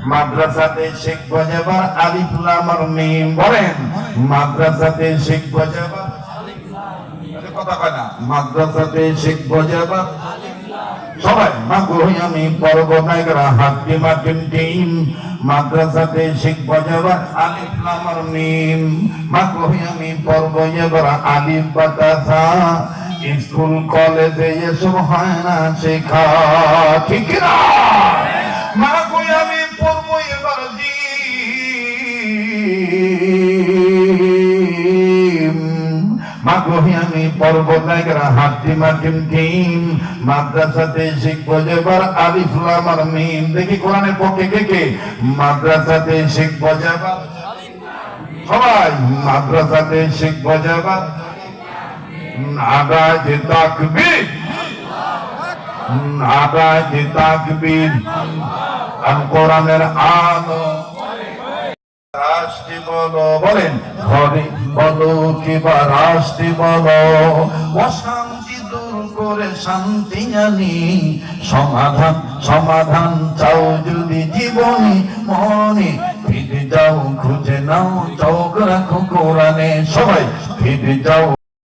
মাদ্রাসাতে শিখবো যেবার আলিফ লাম আর মিম। বলেন মাদ্রাসাতে শিখবো যেবার কথা কয় না, মাদ্রাসাতে শিখবো যেবার সবাই মাগো আমি পড়ব নাইগরা হাতি মাটিম টিম। মাদ্রাসাতে শিখবো যেবার আলিফ লাম আর মিম। মাগো আমি পড়ব যেবার আলিফ বাতাসা। স্কুল কলেজে এসব হয় না শেখা, ঠিক না? মাগো আমি পড়ব এবার জিম। মাগো আমি পড়ব নাইগরা হাতি মাটিম টিম। মাদ্রাসাতে শিখবো যেবার আলিফ লাম আর মিম। দেখি কোরআনের পক্ষে কে কে মাদ্রাসাতে শিখবো যেবার সবাই মাদ্রাসাতে শিখবো যেবার আগায় তাকবীর, আগায় তাকবীর। আর কোরআনের আলো রাষ্ট্রী বলো, বলেন ঘরে বলো কিবা রাষ্ট্রী বলো। অশান্তি দূর করে শান্তি আনি, সমাধান সমাধান চাও যদি জীবনে মনে। ফিরে যাও খুঁজে নাও চোখ রাখো কোরআনে, সবাই ফিরে যাও।